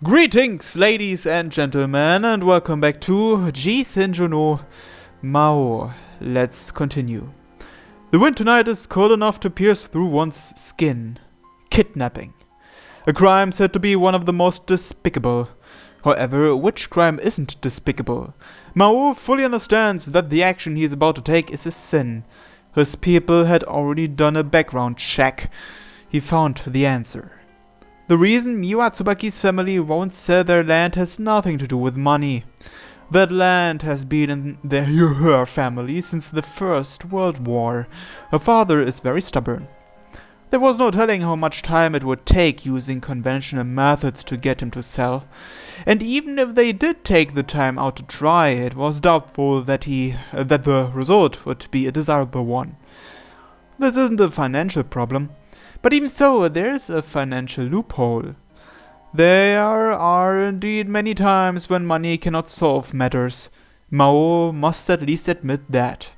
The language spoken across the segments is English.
Greetings, ladies and gentlemen, and welcome back to G-senjou no Maou. Let's continue. The wind tonight is cold enough to pierce through one's skin. Kidnapping. A crime said to be one of the most despicable. However, which crime isn't despicable? Maou fully understands that the action he is about to take is a sin. His people had already done a background check. He found the answer. The reason Miwa Tsubaki's family won't sell their land has nothing to do with money. That land has been in her family since the First World War. Her father is very stubborn. There was no telling how much time it would take using conventional methods to get him to sell. And even if they did take the time out to try, it was doubtful that the result would be a desirable one. This isn't a financial problem. But even so, there's a financial loophole. There are indeed many times when money cannot solve matters. Maou must at least admit that.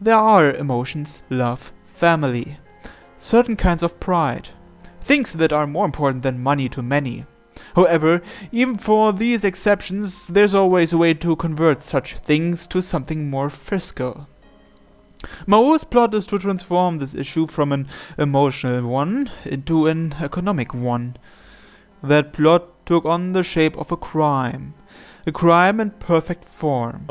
There are emotions, love, family, certain kinds of pride, things that are more important than money to many. However, even for these exceptions, there's always a way to convert such things to something more fiscal. Maou's plot is to transform this issue from an emotional one into an economic one. That plot took on the shape of a crime in perfect form.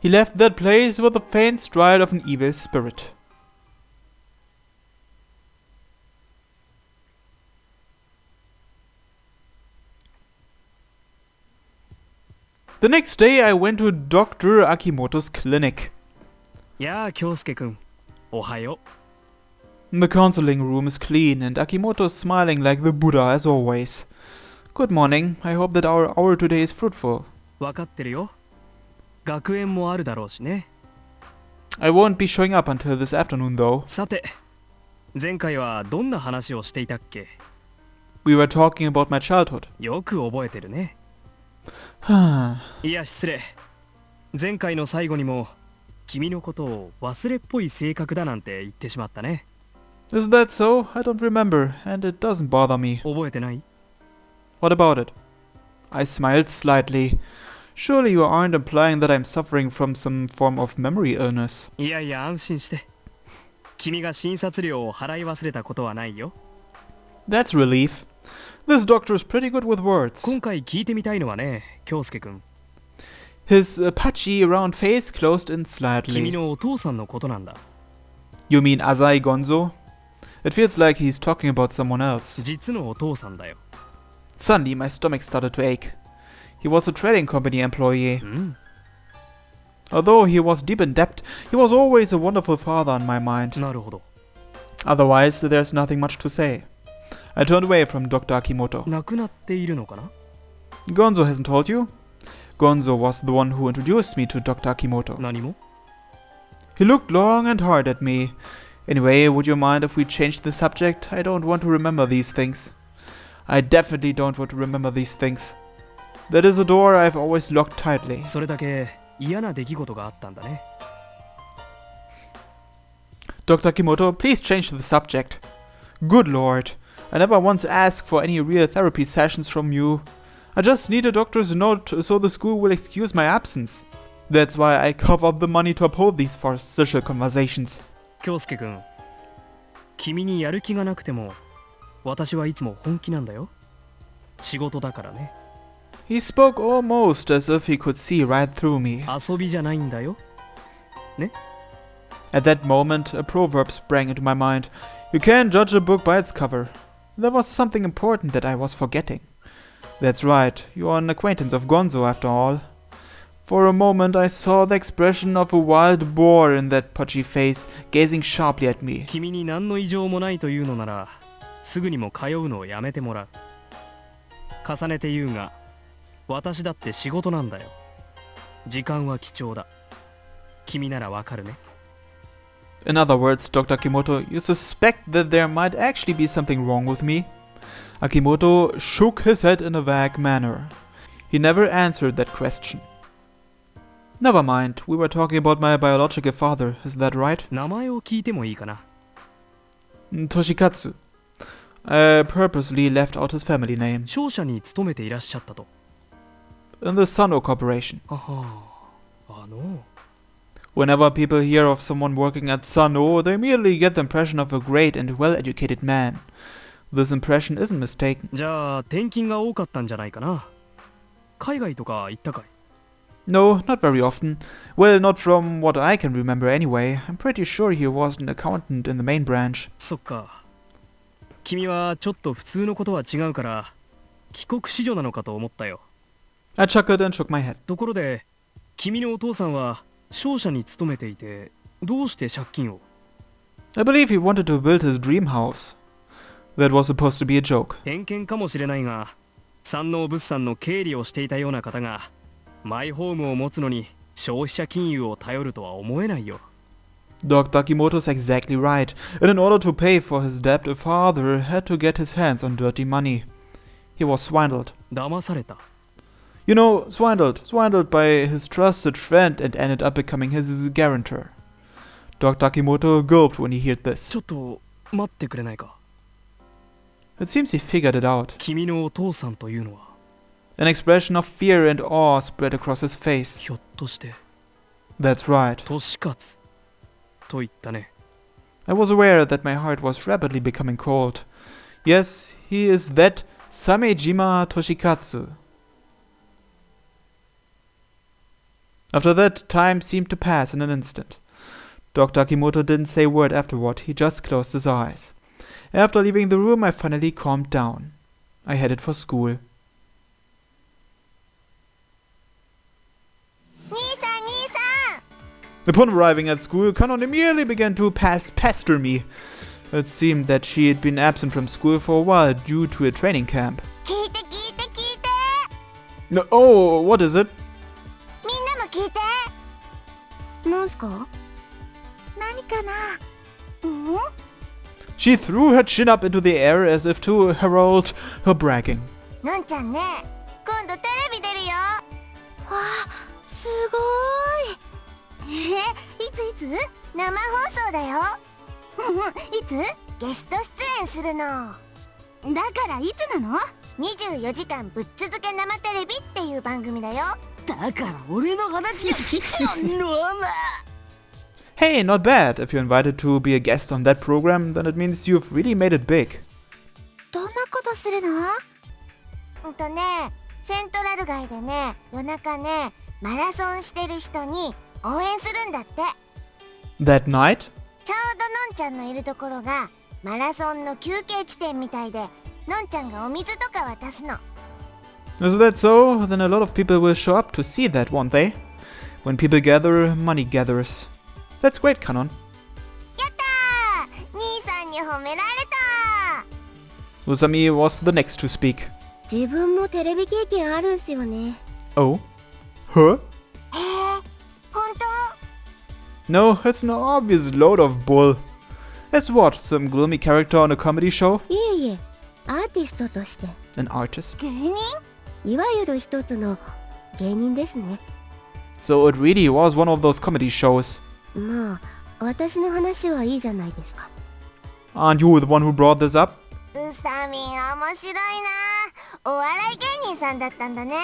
He left that place with a faint stride of an evil spirit. The next day I went to Dr. Akimoto's clinic. Yeah, Kyosuke-kun. Ohayo. The counseling room is clean and Akimoto is smiling like the Buddha as always. Good morning. I hope that our hour today is fruitful. わかってるよ。学園もあるだろうしね。I won't be showing up until this afternoon though. さて、前回はどんな話をしていたっけ？ We were talking about my childhood. よく覚えてるね。はいや失礼。前回の最後にも君のことを忘れっぽい性格だなんて言ってしまったね。Is that so? I don't remember, and it doesn't bother me. 覚えてない？ What about it? I smiled slightly. Surely you aren't implying that I'm suffering from some form of memory illness. いやいや安心して。君が診察料を払い忘れたことはないよ。That's relief. This doctor is pretty good with words. 今回聞いてみたいのはね、京介くん。 His pudgy round face closed in 君 slightly. のお父さんのことなんだ。 You mean Azai Gonzo? It feels like he's talking about someone else. 実のお父さんだよ。 Suddenly my stomach started to ache. He was a trading company employee. うん。 Although he was deep in debt, he was always a wonderful father in my mind. なるほど。 Otherwise, there's nothing much to say. I turned away from Dr. Akimoto. 亡くなっているのかな？ Gonzo hasn't told you? Gonzo was the one who introduced me to Dr. Akimoto. 何も？ He looked long and hard at me. Anyway, would you mind if we changed the subject? I don't want to remember these things. I definitely don't want to remember these things. That is a door I've always locked tightly. それだけ嫌な出来事があったんだね。 Dr. Akimoto, please change the subject. Good lord. I never once asked for any real therapy sessions from you. I just need a doctor's note so the school will excuse my absence. That's why I cough up the money to uphold these farcical conversations. 京介くん、君にやる気がなくても、私はいつも本気なんだよ。仕事だからね。 He spoke almost as if he could see right through me. 遊びじゃないんだよ。ね？ At that moment, a proverb sprang into my mind. You can't judge a book by its cover. There was something important that I was forgetting. That's right, you are an acquaintance of Gonzo after all. For a moment I saw the expression of a wild boar in that pudgy face, gazing sharply at me. 君に何の異常もないというのなら、すぐにも通うのをやめてもらう。重ねて言うが、私だって仕事なんだよ。時間は貴重だ。君ならわかるね。 In other words, Dr. Akimoto, you suspect that there might actually be something wrong with me? Akimoto shook his head in a vague manner. He never answered that question. Never mind, we were talking about my biological father, is that right? 名前を聞いてもいいかな？ Toshikatsu. I purposely left out his family name. 商社に勤めていらっしゃったと。In the Sano Corporation. ははWhenever people hear of someone working at Sano, they immediately get the impression of a great and well-educated man. This impression isn't mistaken. じゃあ転勤が多かったんじゃないかな。海外とか行ったかい？ No, not very often. Well, not from what I can remember anyway. I'm pretty sure he was an accountant in the main branch. そっか。君はちょっと普通のことは違うから帰国子女なのかと思ったよ。I chuckled and shook my head. ところで君のお父さんは商社に勤めていてどうして借金を？ I believe he wanted to build his dream house. That was supposed to be a joke. 偏見かもしれないが山王物産の経理をしていたような方がマイホームを持つのに消費者金融を頼るとは思えないよ。Dr. Takimoto's exactly right. And in order to pay for his debt, a father had to get his hands on dirty money. He was swindled. 騙された。You know, swindled by his trusted friend and ended up becoming his guarantor. Dr. Takimoto gulped when he heard this. ちょっと待ってくれないか。It seems he figured it out. 君のお父さんというのは An expression of fear and awe spread across his face. ひょっとして That's right. 年勝と言ったね。 I was aware that my heart was rapidly becoming cold. Yes, he is that Samejima Toshikatsu. After that, time seemed to pass in an instant. Dr. Akimoto didn't say a word afterward, he just closed his eyes. After leaving the room, I finally calmed down. I headed for school. Upon arriving at school, Kanon immediately began to pester me. It seemed that she had been absent from school for a while due to a training camp. No, oh, what is it? She threw her chin up into the air as if to herald her bragging. のんちゃんね、今度テレビ出るよ。わあ、すごい。いつ生放送だよ。いつゲスト出演するの。だからいつなの？ 24時間ぶっ続け生テレビっていう番組だよ。だから俺の話が聞けよ、ノアマ。Hey, not bad. If you're invited to be a guest on that program, then it means you've really made it big. どんなことするの？セントラル街でね、夜中ね、マラソンしてる人に応援するんだって。 That night? ちょうどのんちゃんのいるところがマラソンの休憩地点みたいで、のんちゃんがお水とか渡すの。 Is that so? Then a lot of people will show up to see that, won't they? When people gather, money gathers. That's great, Kanon. やったー！兄さんに褒められた。 Usami was the next to speak. 自分もテレビ経験あるんすよね。 Oh? Huh? へえ、本当？ No, it's an obvious load of bull. As what? Some gloomy character on a comedy show? いえいえ、アーティストとして。 An artist? 芸人？いわゆる一つの芸人ですね。 So it really was one of those comedy shows. まあ、私の話はいいじゃないですか。 Aren't you the one who brought this up? うさみん面白いな。お笑い芸人さんだったんだね。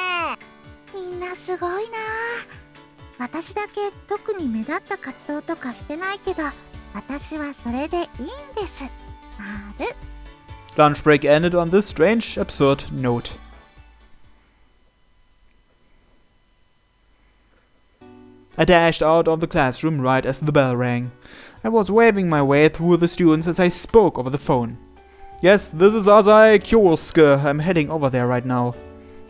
みんなすごいな。私だけ特に目立った活動とかしてないけど、私はそれでいいんです。ある。 Lunch break ended on this strange, absurd note. I dashed out of the classroom right as the bell rang. I was waving my way through the students as I spoke over the phone. Yes, this is Asai Kyosuke. I'm heading over there right now.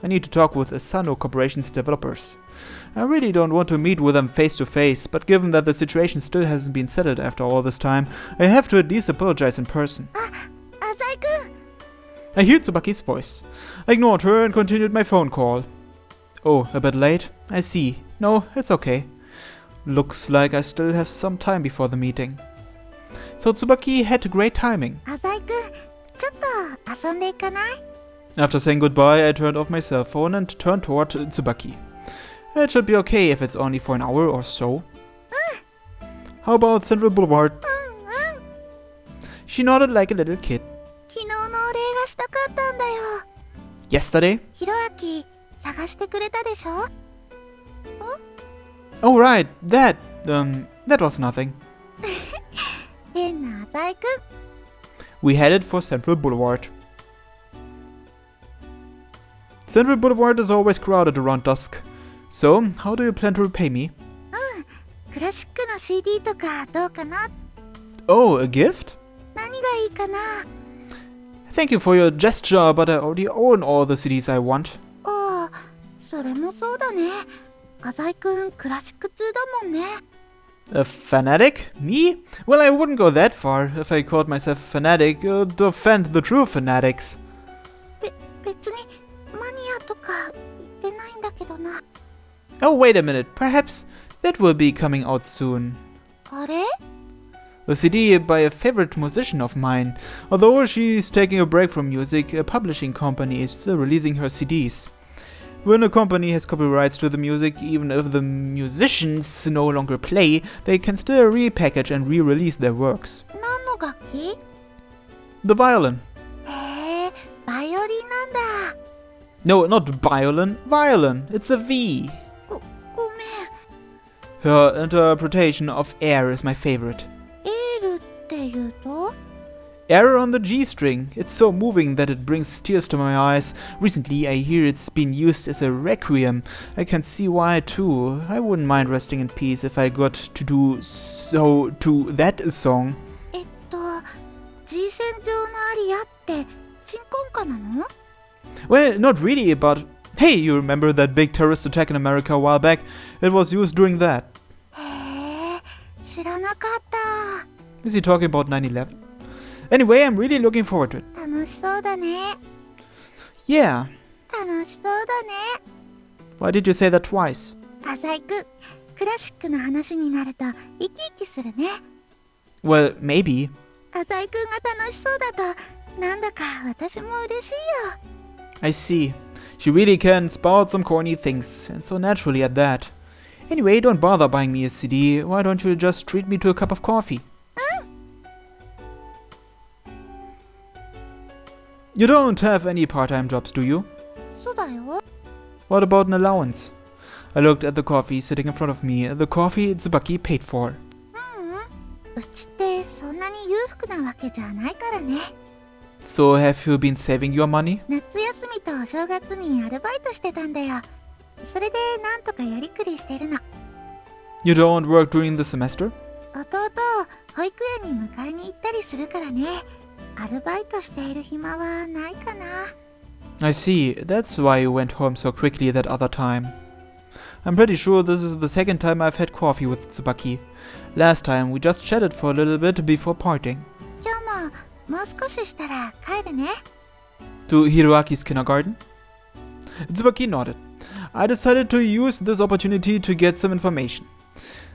I need to talk with Asano Corporation's developers. I really don't want to meet with them face to face, but given that the situation still hasn't been settled after all this time, I have to at least apologize in person. 浅井くん。 I heard Tsubaki's voice. I ignored her and continued my phone call. Oh, a bit late? I see. No, it's okay. Looks like I still have some time before the meeting. So Tsubaki had great timing. 浅井くん、ちょっと遊んでいかない？ After saying goodbye, I turned off my cell phone and turned toward Tsubaki. It should be okay if it's only for an hour or so. How about Central Boulevard? She nodded like a little kid. 昨日のお礼がしたかったんだよ。 Yesterday? ひろあき、探してくれたでしょ？ Oh right, that was nothing. 変な浅井くん。 We headed for Central Boulevard. Central Boulevard is always crowded around dusk. So, how do you plan to repay me? クラシックの CD とかどうかな？ Oh, a gift? 何がいいかな？ Thank you for your gesture, but I already own all the CDs I want. ああ、それもそうだね。浅井くん、クラシック通だもんね。A fanatic? Me? Well, I wouldn't go that far if I called myself a fanatic to offend the true fanatics. 別にマニアとか言ってないんだけどな。 Oh, wait a minute. Perhaps that will be coming out soon. あれ？ A CD by a favorite musician of mine. Although she's taking a break from music, a publishing company is still releasing her CDs. When a company has copyrights to the music, even if the musicians no longer play, they can still repackage and re-release their works. 何の楽器？ The violin. へえ、バイオリンなんだ。 No, not violin. Violin. It's a V. ごめん。 Her interpretation of Air is my favorite. エールって言うと？ Air on the G string. It's so moving that it brings tears to my eyes. Recently, I hear it's been used as a requiem. I can see why too. I wouldn't mind resting in peace if I got to do so to that song. G-senjouのアリアって鎮魂歌なの？ Well, not really, but hey, you remember that big terrorist attack in America a while back? It was used during that. へえ、知らなかった。 Is he talking about 9/11? Anyway, I'm really looking forward to it. 楽しそうだね。 Yeah. 楽しそうだね。 Why did you say that twice? 浅井くん、クラシックの話になると生き生きするね。 Well, maybe. 浅井くんが楽しそうだと、なんだか私も嬉しいよ。 I see. She really can spout some corny things, and so naturally at that. Anyway, don't bother buying me a CD. Why don't you just treat me to a cup of coffee? You don't have any part-time jobs, do you? そうだよ。 What about an allowance? I looked at the coffee sitting in front of me, the coffee Tsubaki paid for. うちってそんなに裕福なわけじゃないからね。 So have you been saving your money? 夏休みとお正月にアルバイトしてたんだよ。それでなんとかやりくりしてるの。 You don't work during the semester? 弟を保育園に迎えに行ったりするからね。アルバイトしている暇はないかな。 I see. That's why you went home so quickly that other time. I'm pretty sure this is the second time I've had coffee with Tsubaki. Last time we just chatted for a little bit before parting. 今日ももう少ししたら帰るね。 To Hiroaki's kindergarten? Tsubaki nodded. I decided to use this opportunity to get some information.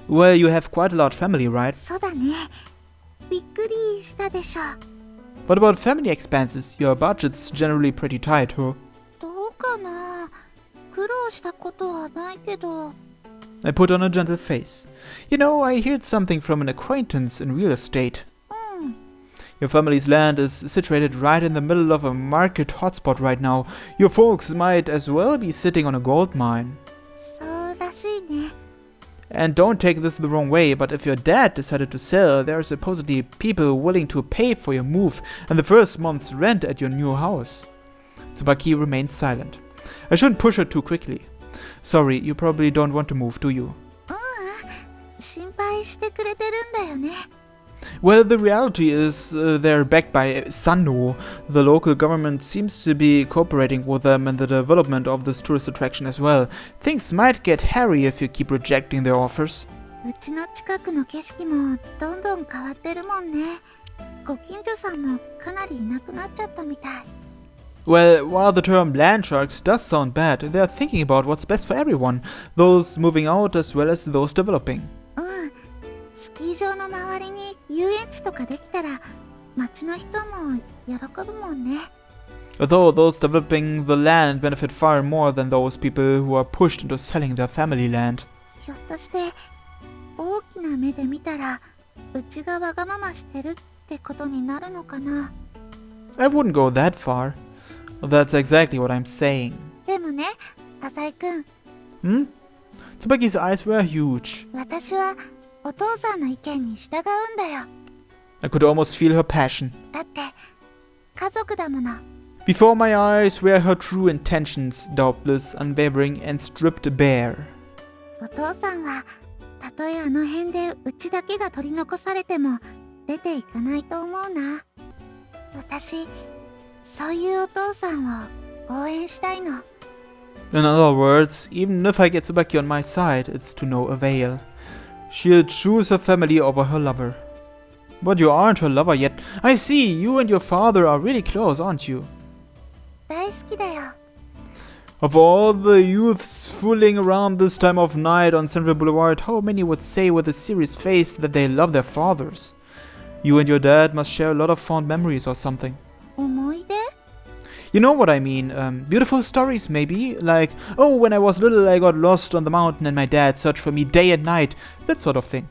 Well, you have quite a large family, right? そうだね。びっくりしたでしょ。 What about family expenses? Your budget's generally pretty tight, huh? どうかな。苦労したことはないけど。 I put on a gentle face. You know, I heard something from an acquaintance in real estate. Your family's land is situated right in the middle of a market hotspot right now. Your folks might as well be sitting on a gold mine. そうらしいね。 And don't take this the wrong way, but if your dad decided to sell, there are supposedly people willing to pay for your move and the first month's rent at your new house. Tsubaki remained silent. I shouldn't push her too quickly. Sorry, you probably don't want to move, do you? 心配してくれてるんだよね。 Well, the reality is they're backed by Sanno. The local government seems to be cooperating with them in the development of this tourist attraction as well. Things might get hairy if you keep rejecting their offers. うちの近くの景色もどんどん変わってるもんね。ご近所さんもかなりいなくなっちゃったみたい。 Well, while the term land sharks does sound bad, they're thinking about what's best for everyone, those moving out as well as those developing. スキー場の周りに遊園地とかできたら町の人も喜ぶもんね。 Although those developing the land benefit far more than those people who are pushed into selling their family land. ひょっとして大きな目で見たらうちがわがまましてるっってことになるのかな。 I wouldn't go that far. That's exactly what I'm saying. でもね、浅井くん、 Hmm? Tsubaki's eyes were huge. 私はお父さんの意見に従うんだよ。 I could almost feel her passion. だって家族だもの。 Before my eyes were her true intentions, doubtless, unwavering, and stripped bare. お父さんはたとえあの辺でうちだけが取り残されても出ていかないと思うな。私、そういうお父さんを応援したいの。 In other words, even if I get Tsubaki on my side, it's to no avail. She'll choose her family over her lover. But you aren't her lover yet. I see, you and your father are really close, aren't you? 大好きだよ。 Of all the youths fooling around this time of night on Central Boulevard, how many would say with a serious face that they love their fathers? You and your dad must share a lot of fond memories or something. 思い出？ You know what I mean, beautiful stories maybe, like, oh, when I was little I got lost on the mountain and my dad searched for me day and night, that sort of thing.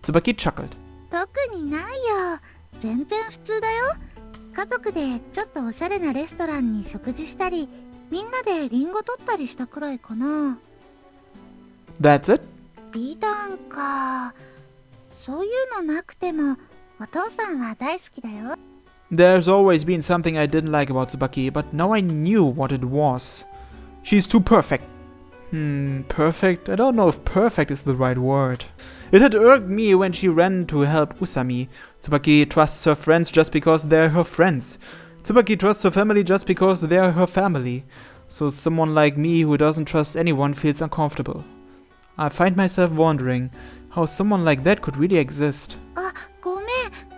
Tsubaki chuckled. 特にないよ。全然普通だよ。家族でちょっとおしゃれなレストランに食事したり、みんなでリンゴ取ったりしたくらいかな。 That's it? 美談か。そういうのなくても、お父さんは大好きだよ。 There's always been something I didn't like about Tsubaki, but now I knew what it was. She's too perfect. Perfect? I don't know if perfect is the right word. It had irked me when she ran to help Usami. Tsubaki trusts her friends just because they're her friends. Tsubaki trusts her family just because they're her family. So someone like me who doesn't trust anyone feels uncomfortable. I find myself wondering how someone like that could really exist. あ、ごめん。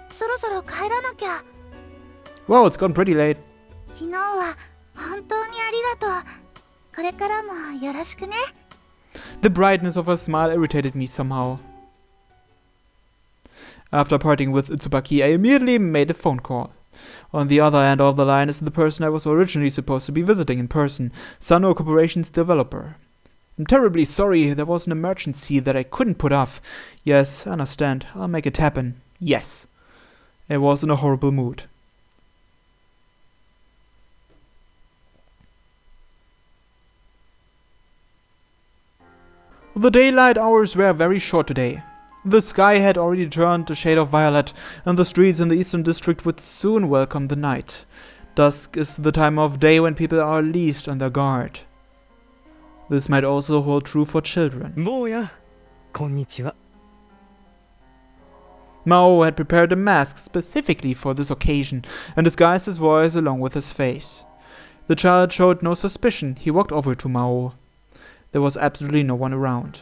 そろそろ帰らなきゃ。 Wow, it's gone pretty late. 昨日は本当にありがとう。これからもよろしくね。 The brightness of her smile irritated me somehow. After parting with Tsubaki, I immediately made a phone call. On the other end of the line is the person I was originally supposed to be visiting in person, Sano Corporation's developer. I'm terribly sorry, there was an emergency that I couldn't put off. Yes, I understand, I'll make it happen. Yes. I was in a horrible mood. The daylight hours were very short today. The sky had already turned a shade of violet, and the streets in the eastern district would soon welcome the night. Dusk is the time of day when people are least on their guard. This might also hold true for children. 坊や、こんにちは。 Maou had prepared a mask specifically for this occasion, and disguised his voice along with his face. The child showed no suspicion. He walked over to Maou. There was absolutely no one around.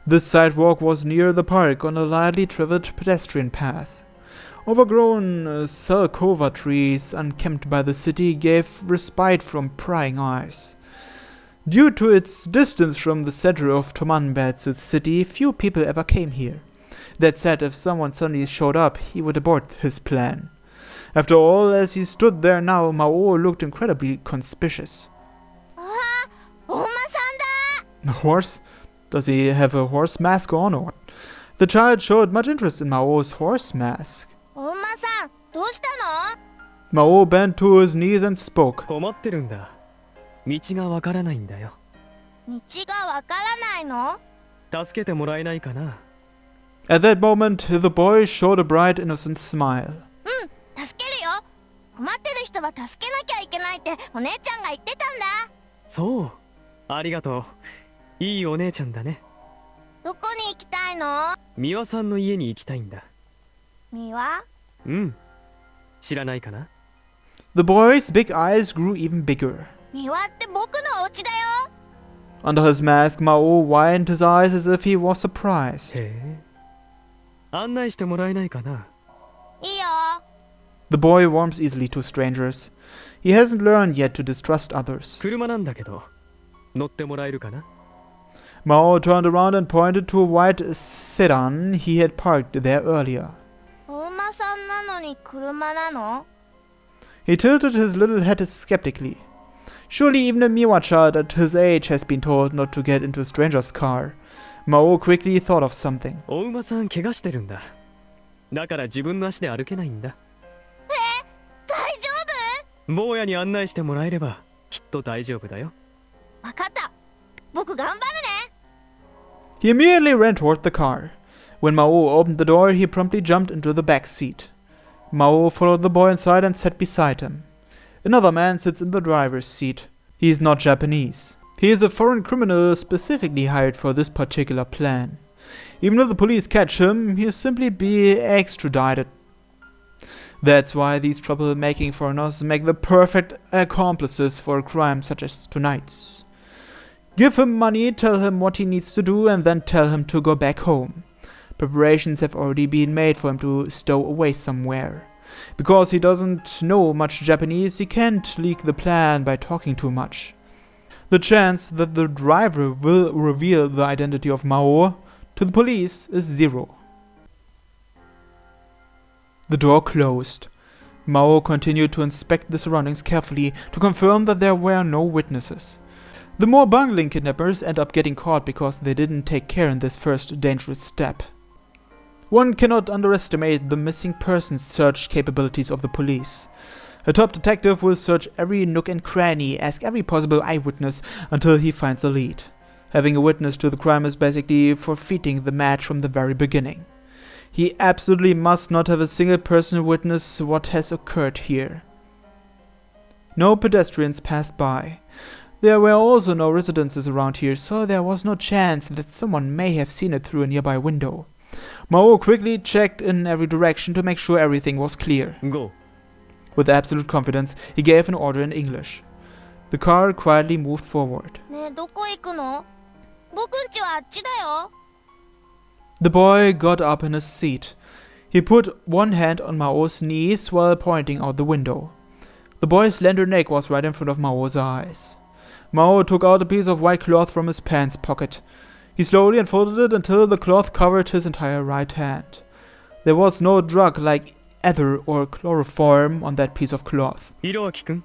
This sidewalk was near the park on a lightly traveled pedestrian path. Overgrown salcova trees, unkempt by the city, gave respite from prying eyes. Due to its distance from the center of Tomanbetsu city, few people ever came here. That said, if someone suddenly showed up, he would abort his plan. After all, as he stood there now, Maou looked incredibly conspicuous. ああ、お馬さんだ。 A horse? Does he have a horse mask on or what? The child showed much interest in Mao's horse mask. お馬さん、どうしたの？ Maou bent to his knees and spoke. 困ってるんだ。道がわからないんだよ。道がわからないの？ 助けてもらえないかな。 At that moment, the boy showed a bright, innocent smile. うん、助けるよ。困ってる人は助けなきゃいけないってお姉ちゃんが言ってたんだ。そう。ありがとう。いいお姉ちゃんだね。どこに行きたいの？美和さんの家に行きたいんだ。美和？うん。知らないかな？ The boy's big eyes grew even bigger. 美和って僕のお家だよ。 Under his mask, Maou widened his eyes as if he was surprised. へえ。案内してもらえないかな？いいよ。 The boy warms easily to strangers. He hasn't learned yet to distrust others. 車なんだけど、乗ってもらえるかな？ Maou turned around and pointed to a white sedan he had parked there earlier. お馬さんなのに車なの？ He tilted his little head skeptically. Surely even a Miwa child at his age has been told not to get into a stranger's car. Maou quickly thought of something. お馬さん怪我してるんだ。だから自分の足で歩けないんだ。大丈坊やに案内してもらえればきっと大丈夫だよ。夫？わかった。僕頑張るね。 He immediately ran toward the car. When Maou opened the door, he promptly jumped into the back seat. Maou followed the boy inside and sat beside him. Another man sits in the driver's seat. He is not Japanese. He is a foreign criminal specifically hired for this particular plan. Even if the police catch him, he'll simply be extradited. That's why these troublemaking foreigners make the perfect accomplices for a crime such as tonight's. Give him money, tell him what he needs to do, and then tell him to go back home. Preparations have already been made for him to stow away somewhere. Because he doesn't know much Japanese, he can't leak the plan by talking too much. The chance that the driver will reveal the identity of Maou to the police is 0. The door closed. Maou continued to inspect the surroundings carefully to confirm that there were no witnesses. The more bungling kidnappers end up getting caught because they didn't take care in this first dangerous step. One cannot underestimate the missing persons search capabilities of the police. A top detective will search every nook and cranny, ask every possible eyewitness until he finds a lead. Having a witness to the crime is basically forfeiting the match from the very beginning. He absolutely must not have a single person witness what has occurred here. No pedestrians passed by. There were also no residences around here, so there was no chance that someone may have seen it through a nearby window. Maou quickly checked in every direction to make sure everything was clear. Go. With absolute confidence, he gave an order in English. The car quietly moved forward. ねえ、どこ行くの？僕んちはあっちだよ。 The boy got up in his seat. He put one hand on Mao's knees while pointing out the window. The boy's slender neck was right in front of Mao's eyes. Maou took out a piece of white cloth from his pants pocket. He slowly unfolded it until the cloth covered his entire right hand. There was no drug like ether or chloroform on that piece of cloth. ひろあきくん。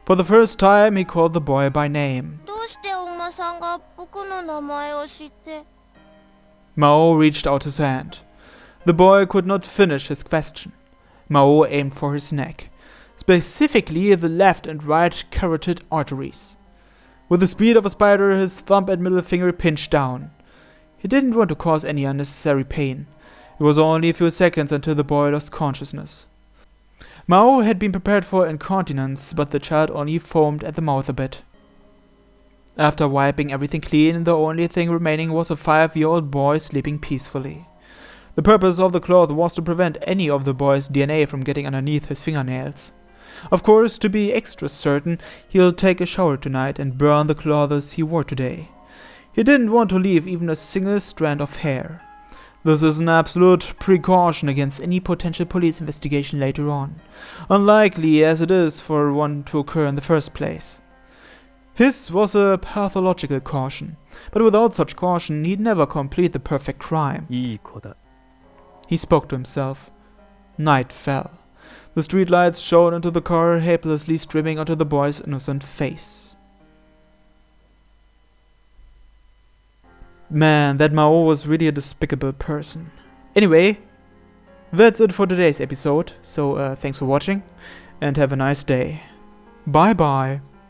For the first time, he called the boy by name. どうしてお馬さんが僕の名前を知って？ Maou reached out his hand. The boy could not finish his question. Maou aimed for his neck, specifically the left and right carotid arteries. With the speed of a spider, his thumb and middle finger pinched down. He didn't want to cause any unnecessary pain. It was only a few seconds until the boy lost consciousness. Maou had been prepared for incontinence, but the child only foamed at the mouth a bit. After wiping everything clean, the only thing remaining was a 5-year-old boy sleeping peacefully. The purpose of the cloth was to prevent any of the boy's DNA from getting underneath his fingernails. Of course, to be extra certain, he'll take a shower tonight and burn the clothes he wore today. He didn't want to leave even a single strand of hair. This is an absolute precaution against any potential police investigation later on, unlikely as it is for one to occur in the first place. His was a pathological caution, but without such caution, he'd never complete the perfect crime. いい子だ。 He spoke to himself. Night fell. The streetlights shone into the car, helplessly streaming onto the boy's innocent face. Man, that Maou was really a despicable person. Anyway, that's it for today's episode, so thanks for watching, and have a nice day. Bye bye.